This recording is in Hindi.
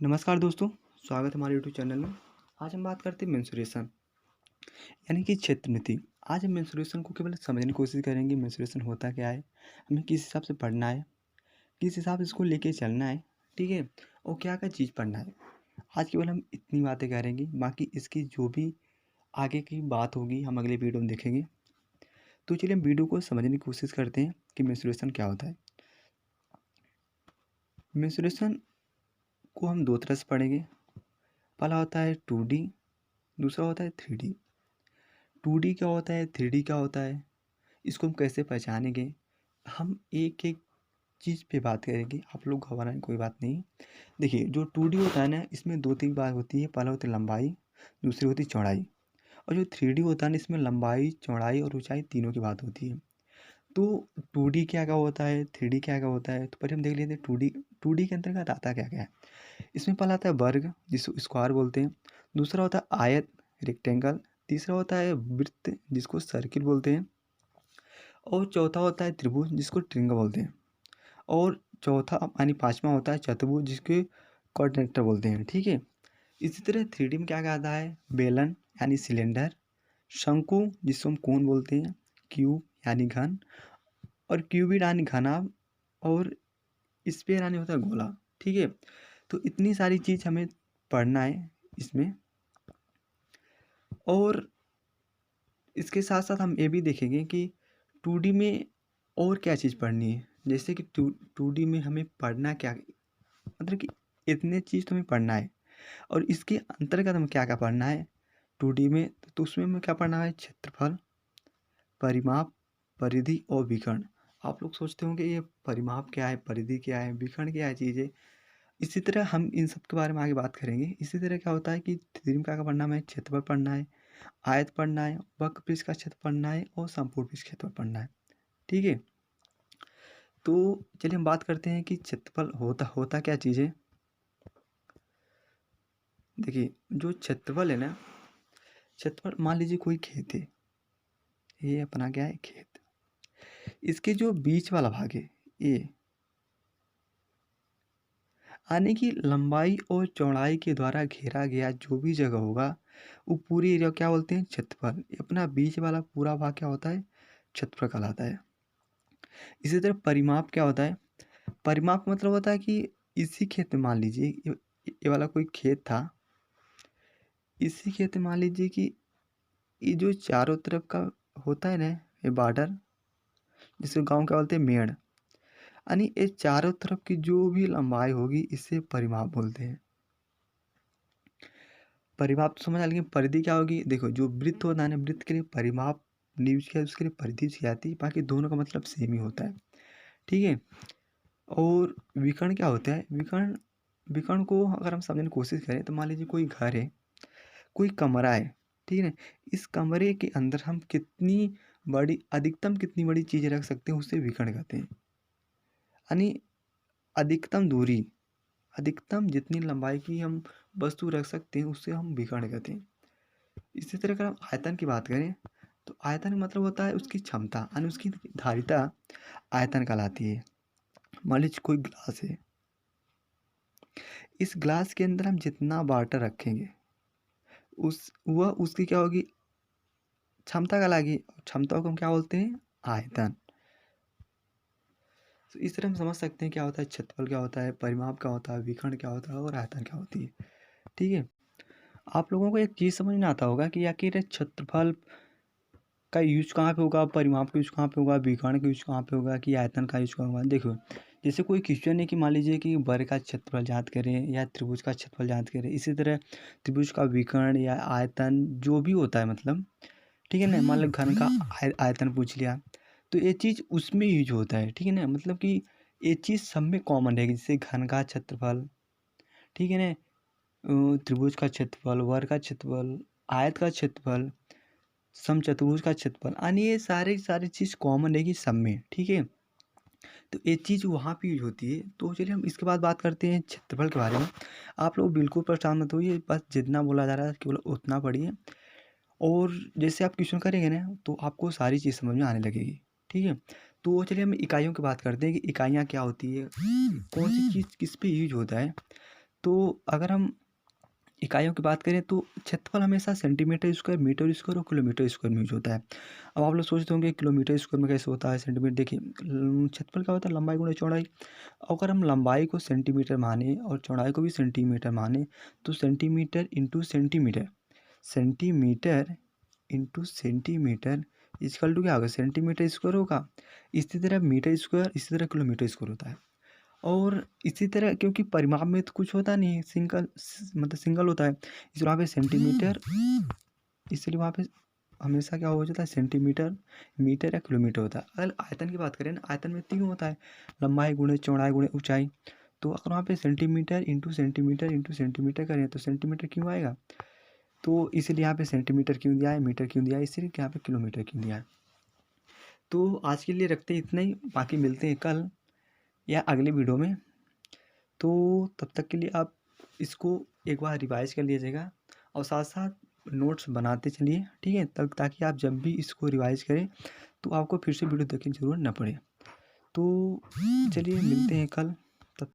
नमस्कार दोस्तों, स्वागत है हमारे यूट्यूब चैनल में। आज हम बात करते हैं मेंस्ट्रुएशन यानी कि क्षेत्रमिति। आज हम मेंस्ट्रुएशन को केवल समझने की कोशिश करेंगे। मेंस्ट्रुएशन होता क्या है, हमें किस हिसाब से पढ़ना है, किस हिसाब से इसको लेके चलना है, ठीक है, और क्या क्या चीज़ पढ़ना है। आज केवल हम इतनी बातें करेंगे, बाकी इसकी जो भी आगे की बात होगी हम अगले वीडियो में देखेंगे। तो चलिए हम वीडियो को समझने की कोशिश करते हैं कि मेंस्ट्रुएशन क्या होता है। मेंस्ट्रुएशन को हम दो तरह से पढ़ेंगे। पहला होता है 2D, दूसरा होता है 3D। 2D क्या होता है, 3D क्या होता है, इसको हम कैसे पहचानेंगे, हम एक एक चीज़ पे बात करेंगे। आप लोग घबराएं, कोई बात नहीं। देखिए, जो 2D होता है ना, इसमें दो तीन बात होती है। पहला होती है लंबाई, दूसरी होती है चौड़ाई। और जो 3D होता है ना, इसमें लंबाई, चौड़ाई और ऊंचाई तीनों की बात होती है। तो 2D क्या क्या होता है, 3D क्या क्या होता है, तो पहले हम देख लेते हैं 2D। 2D के अंतर्गत आता क्या क्या है। इसमें पहला आता है वर्ग, जिसको स्क्वायर बोलते हैं। दूसरा होता है आयत, रेक्टेंगल। तीसरा होता है वृत्त, जिसको सर्किल बोलते हैं। और चौथा होता है त्रिभुज, जिसको ट्रिंगल बोलते हैं। और चौथा यानी पांचवा होता है चतुर्भुज, जिसके क्वाड्रेंटर बोलते हैं, ठीक है। इसी तरह 3D में क्या क्या आता है, बेलन यानी सिलेंडर, शंकु जिसको हम कोन बोलते हैं, क्यूब यानी घन, और क्यूबिड यानी घनाभ, और स्फीयर यानी होता है गोला, ठीक है। तो इतनी सारी चीज़ हमें पढ़ना है इसमें। और इसके साथ साथ हम ये भी देखेंगे कि 2D में और क्या चीज़ पढ़नी है। जैसे कि 2D में हमें पढ़ना क्या, मतलब कि इतने चीज़ तो हमें पढ़ना है। और इसके अंतर्गत हमें क्या क्या पढ़ना है 2D में, तो उसमें हमें क्या पढ़ना है, क्षेत्रफल, परिमाप, परिधि और विकर्ण। आप लोग सोचते होंगे ये परिमाप क्या है, परिधि क्या है, विकर्ण क्या है चीज़ है। इसी तरह हम इन सब के बारे में आगे बात करेंगे। इसी तरह क्या होता है कि 3D में क्या क्या पढ़ना है, हमें क्षेत्रफल पढ़ना है, आयत पढ़ना है, वक्रपृष्ठ का क्षेत्र पढ़ना है, और समपूर्ण पृष्ठ क्षेत्रफल पढ़ना है, ठीक है। तो चलिए हम बात करते हैं कि क्षेत्रफल होता होता क्या चीज़ है। देखिए, जो क्षेत्रफल है ना, क्षेत्रफल मान लीजिए कोई खेत है, ये अपना क्या है, खेत। इसके जो बीच वाला भाग है, ये यानी कि लंबाई और चौड़ाई के द्वारा घेरा गया जो भी जगह होगा, वो पूरी एरिया क्या बोलते हैं, क्षेत्रफल। ये अपना बीच वाला पूरा भाग क्या होता है, क्षेत्रफल कहलाता है। इसी तरह परिमाप क्या होता है, परिमाप का मतलब होता है कि इसी खेत में मान लीजिए ये वाला कोई खेत था। इसी खेत में मान लीजिए कि ये जो चारों तरफ का होता है ना, ये बॉर्डर, जिसको गांव क्या बोलते हैं, मेड़, यानी ये चारों तरफ की जो भी लंबाई होगी, इसे परिमाप बोलते हैं। परिमाप तो समझ आ, लेकिन परिधि क्या होगी। देखो, जो वृत्त होता है ना, वृत्त के लिए परिमाप यूज किया, उसके लिए परिधि यूज की जाती है। बाकी दोनों का मतलब सेम ही होता है, ठीक है। और विकर्ण क्या होता है, विकर्ण, विकर्ण को अगर हम समझने की कोशिश करें तो मान लीजिए कोई घर है, कोई कमरा है, ठीक है ना। इस कमरे के अंदर हम कितनी बड़ी, अधिकतम कितनी बड़ी चीज़ रख सकते हैं, उसे विकर्ण कहते हैं। यानी अधिकतम दूरी, अधिकतम जितनी लंबाई की हम वस्तु रख सकते हैं, उससे हम विकर्ण कहते हैं। इसी तरह अगर हम आयतन की बात करें, तो आयतन का मतलब होता है उसकी क्षमता, यानी उसकी धारिता आयतन कहलाती है। मान लीजिए कोई ग्लास है, इस ग्लास के अंदर हम जितना वाटर रखेंगे, उस वह उसकी क्या होगी, क्षमता कहलाएगी। क्षमता को हम क्या बोलते हैं, आयतन। तो इस तरह हम समझ सकते हैं क्या होता है क्षेत्रफल, क्या होता है परिमाप, क्या होता है विकर्ण, क्या होता है और आयतन क्या होती है, ठीक है। आप लोगों को एक चीज़ समझ में आता होगा कि आखिर क्षेत्रफल का यूज कहाँ पे होगा, परिमाप का यूज कहाँ पे होगा, विकर्ण का यूज कहाँ पे होगा, कि आयतन का यूज कहाँ होगा। देखो, जैसे कोई क्वेश्चन है कि मान लीजिए कि वर्ग का क्षेत्रफल ज्ञात करें या त्रिभुज का क्षेत्रफल ज्ञात करें। इसी तरह त्रिभुज का विकर्ण या आयतन जो भी होता है, मतलब ठीक है ना। मान लो घन का आयतन पूछ लिया, तो ये चीज़ उसमें यूज होता है, ठीक है ना। मतलब कि ये चीज़ सब में कॉमन रहेगी, जैसे घन का क्षेत्रफल, ठीक है ना, त्रिभुज का क्षेत्रफल, वर्ग का क्षेत्रफल, आयत का क्षेत्रफल, समचतुर्भुज का क्षेत्रफल, यानी ये सारे सारी चीज़ कॉमन रहेगी सब में, ठीक है। तो ये चीज़ वहाँ पे यूज होती है। तो चलिए हम इसके बाद बात करते हैं क्षेत्रफल के बारे में। आप लोग बिल्कुल परेशान मत होइए, बस जितना बोला जा रहा है केवल उतना पढ़िए। और जैसे आप क्वेश्चन करेंगे ना, तो आपको सारी चीज़ समझ में आने लगेगी, ठीक है। तो चलिए हम इकाइयों की बात करते हैं कि इकाइयाँ क्या होती है, कौन सी चीज़ किस पे यूज होता है। तो अगर हम इकाइयों की बात करें तो क्षेत्रफल हमेशा सेंटीमीटर स्क्वायर, मीटर स्क्वायर और किलोमीटर स्क्वायर में यूज होता है। अब आप लोग सोचते होंगे किलोमीटर स्क्वायर में कैसे होता है, सेंटीमीटर। देखिए क्षेत्रफल क्या होता है, लंबाई गुणा चौड़ाई। अगर हम लंबाई को सेंटीमीटर माने और चौड़ाई को भी सेंटीमीटर माने तो centimetre into centimetre, centimetre into centimetre equal to क्या होगा, सेंटीमीटर स्क्वायर होगा। इसी तरह मीटर स्क्वायर, इसी तरह किलोमीटर स्क्वायर होता है। और इसी तरह क्योंकि परिमाप में तो कुछ होता नहीं है, मतलब सिंगल होता है, इसलिए वहाँ पे सेंटीमीटर, इसलिए वहाँ पे हमेशा क्या हो जाता है, सेंटीमीटर, मीटर या किलोमीटर होता है। अगर आयतन की बात करें ना, आयतन में 3 होता है, लंबाई गुणे चौड़ाई गुणे ऊंचाई। तो अगर वहाँ पे centimetre into centimetre into centimetre करें तो सेंटीमीटर क्यों आएगा, तो इसीलिए यहाँ पे सेंटीमीटर क्यों दिया है, मीटर क्यों दिया है, इसीलिए यहाँ पे किलोमीटर क्यों दिया है। तो आज के लिए रखते हैं इतना ही, बाकी मिलते हैं कल या अगले वीडियो में। तो तब तक के लिए आप इसको एक बार रिवाइज कर लीजिएगा और साथ साथ नोट्स बनाते चलिए, ठीक है, तब ताकि आप जब भी इसको रिवाइज करें तो आपको फिर से वीडियो देखने की ज़रूरत न पड़े। तो चलिए मिलते हैं कल।